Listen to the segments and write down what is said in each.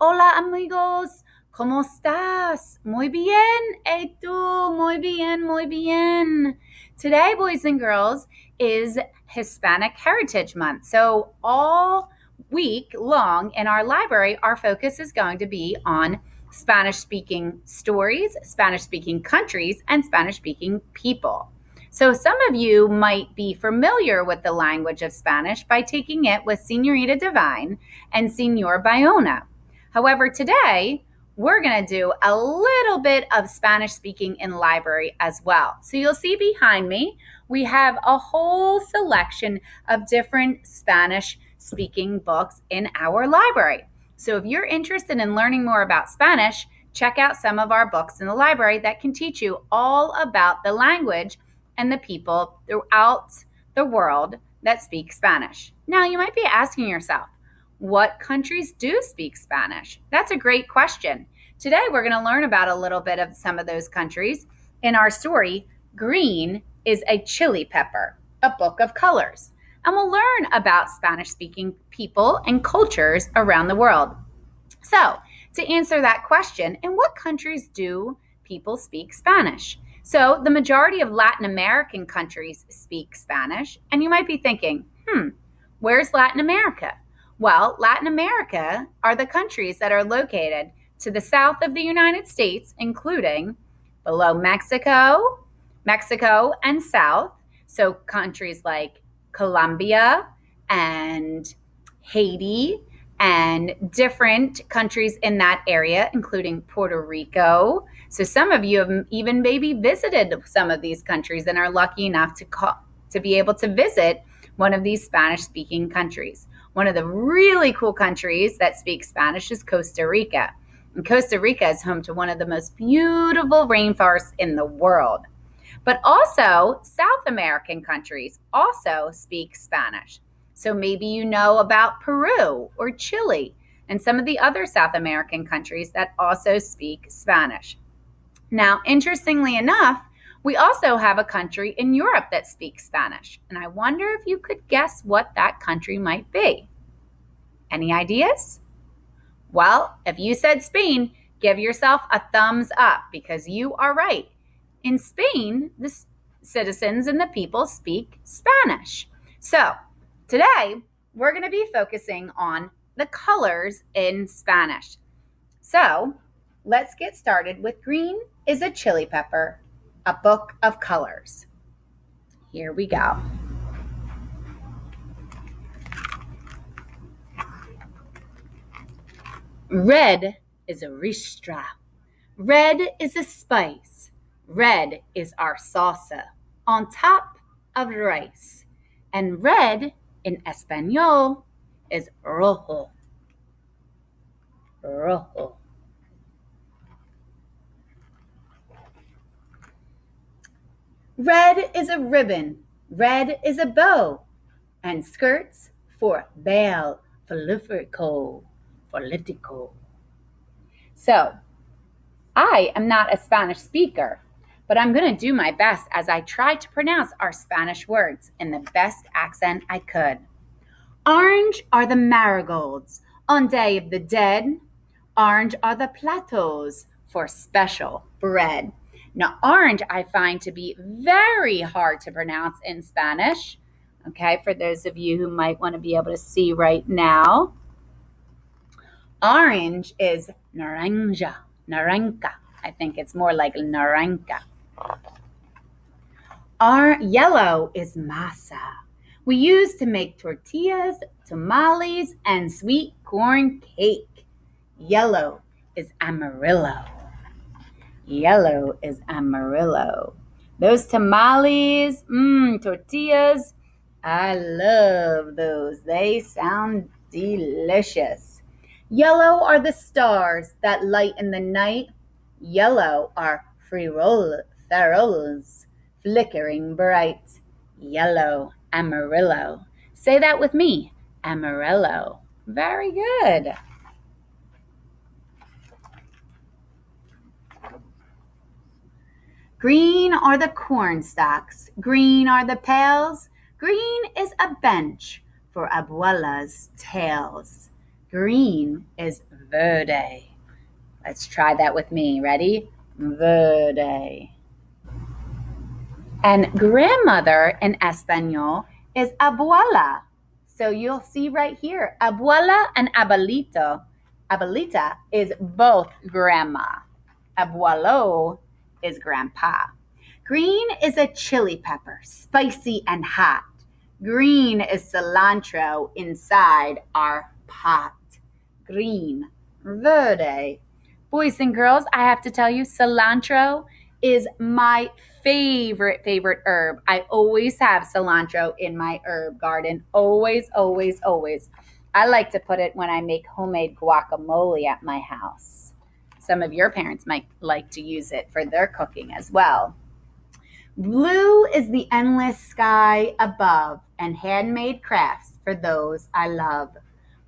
Hola amigos, ¿cómo estás? Muy bien, ¿y tú? Muy bien, muy bien. Today, boys and girls, is Hispanic Heritage Month. So, all week long in our library, our focus is going to be on Spanish speaking stories, Spanish speaking countries, and Spanish speaking people. So, some of you might be familiar with the language of Spanish by taking it with Senorita Divine and Senor Bayona. However, today we're going to do a little bit of Spanish speaking in library as well. So you'll see behind me, we have a whole selection of different Spanish speaking books in our library. So if you're interested in learning more about Spanish, check out some of our books in the library that can teach you all about the language and the people throughout the world that speak Spanish. Now, you might be asking yourself, what countries do speak Spanish? That's a great question. Today, we're going to learn about a little bit of some of those countries. In our story, Green is a chili pepper, a book of colors. And we'll learn about Spanish speaking people and cultures around the world. So, to answer that question, in what countries do people speak Spanish? So, the majority of Latin American countries speak Spanish. And you might be thinking, where's Latin America? Well, Latin America are the countries that are located to the south of the United States, including below Mexico and south. So countries like Colombia and Haiti and different countries in that area, including Puerto Rico. So some of you have even maybe visited some of these countries and are lucky enough to be able to visit one of these Spanish-speaking countries. One of the really cool countries that speaks Spanish is Costa Rica. And Costa Rica is home to one of the most beautiful rainforests in the world. But also, South American countries also speak Spanish. So maybe you know about Peru or Chile and some of the other South American countries that also speak Spanish. Now, interestingly enough, we also have a country in Europe that speaks Spanish, and I wonder if you could guess what that country might be. Any ideas? Well, if you said Spain, give yourself a thumbs up because you are right. In Spain, the citizens and the people speak Spanish. So, today we're going to be focusing on the colors in Spanish. So, let's get started with Green is a Chili Pepper, a book of colors. Here we go. Red is a ristra. Red is a spice. Red is our salsa on top of rice. And red in Espanol is rojo. Rojo. Red is a ribbon. Red is a bow. And skirts for belle, politico. So, I am not a Spanish speaker, but I'm going to do my best as I try to pronounce our Spanish words in the best accent I could. Orange are the marigolds on Day of the Dead. Orange are the platos for special bread. Now, orange I find to be very hard to pronounce in Spanish. Okay, for those of you who might want to be able to see right now. Orange is naranja. I think it's more like naranja. Our yellow is masa. We use to make tortillas, tamales, and sweet corn cake. Yellow is amarillo. Those tamales, tortillas, I love those. They sound delicious. Yellow are the stars that light in the night. Yellow are faroles, flickering bright. Yellow, amarillo. Say that with me, amarillo. Very good. Green are the corn stalks. Green are the pails. Green is a bench for abuela's tales. Green is verde. Let's try that with me. Ready? Verde. And grandmother in Espanol is abuela. So you'll see right here, abuela and abuelito. Abuelita is both grandma. Abuelo is grandpa. Green is a chili pepper, spicy and hot. Green is cilantro inside our pot. Green, verde. Boys and girls, I have to tell you, cilantro is my favorite herb. I always have cilantro in my herb garden. Always, always, always. I like to put it when I make homemade guacamole at my house. Some of your parents might like to use it for their cooking as well. Blue is the endless sky above and handmade crafts for those I love.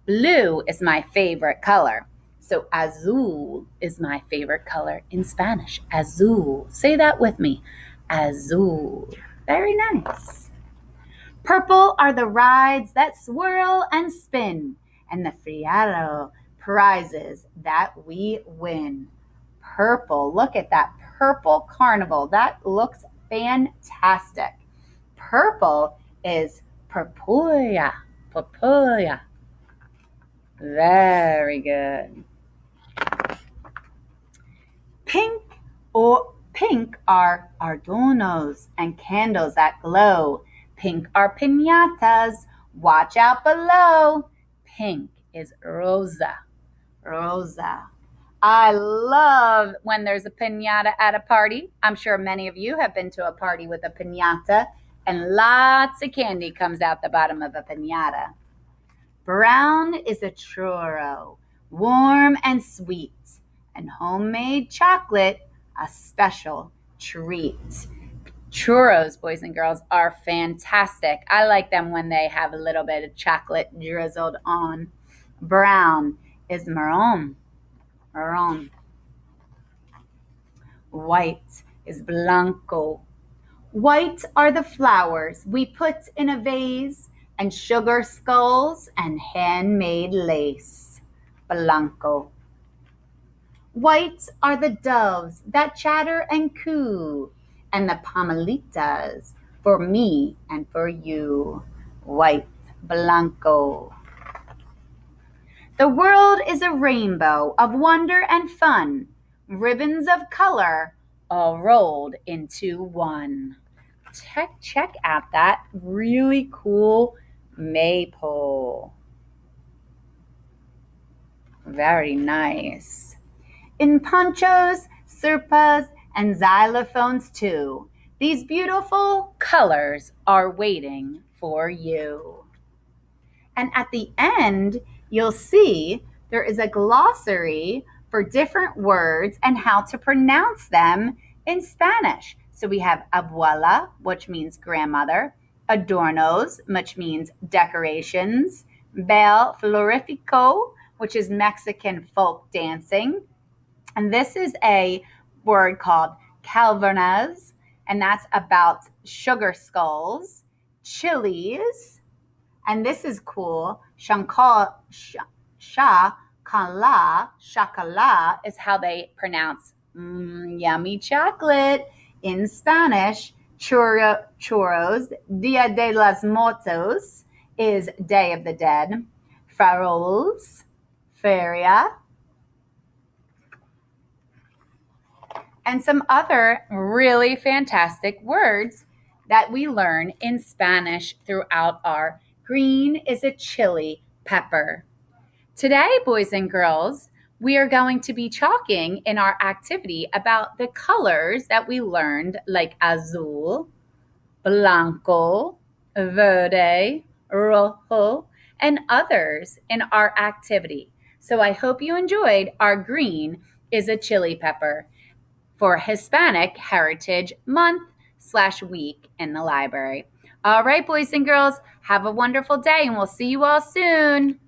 Blue is my favorite color. So azul is my favorite color in Spanish. Azul. Say that with me. Azul. Very nice. Purple are the rides that swirl and spin, and the friado prizes that we win. Purple. Look at that purple carnival. That looks fantastic. Purple is purpurea. Purpurea. Very good. Pink are adornos and candles that glow. Pink are piñatas. Watch out below. Pink is rosa. Rosa. I love when there's a piñata at a party. I'm sure many of you have been to a party with a piñata, and lots of candy comes out the bottom of a piñata. Brown is a churro, warm and sweet, and homemade chocolate, a special treat. Churros, boys and girls, are fantastic. I like them when they have a little bit of chocolate drizzled on. Brown is marron. Marron. White is blanco. White are the flowers we put in a vase and sugar skulls and handmade lace. Blanco. White are the doves that chatter and coo, and the palmelitas for me and for you. White, blanco. The world is a rainbow of wonder and fun, ribbons of color all rolled into one. Check out that really cool maypole. Very nice. In ponchos, surpas, and xylophones too, these beautiful colors are waiting for you. And at the end, you'll see there is a glossary for different words and how to pronounce them in Spanish. So we have abuela, which means grandmother, adornos, which means decorations, baile florifico, which is Mexican folk dancing. And this is a word called calvernas, and that's about sugar skulls, chilies, and this is cool. Shakala is how they pronounce yummy chocolate in Spanish. Churros, Dia de los Muertos is Day of the Dead. Faroles, feria, and some other really fantastic words that we learn in Spanish throughout our green is a chili pepper. Today, boys and girls, we are going to be talking in our activity about the colors that we learned, like azul, blanco, verde, rojo, and others in our activity. So I hope you enjoyed our green is a chili pepper for Hispanic Heritage Month/week in the library. All right, boys and girls, have a wonderful day, and we'll see you all soon.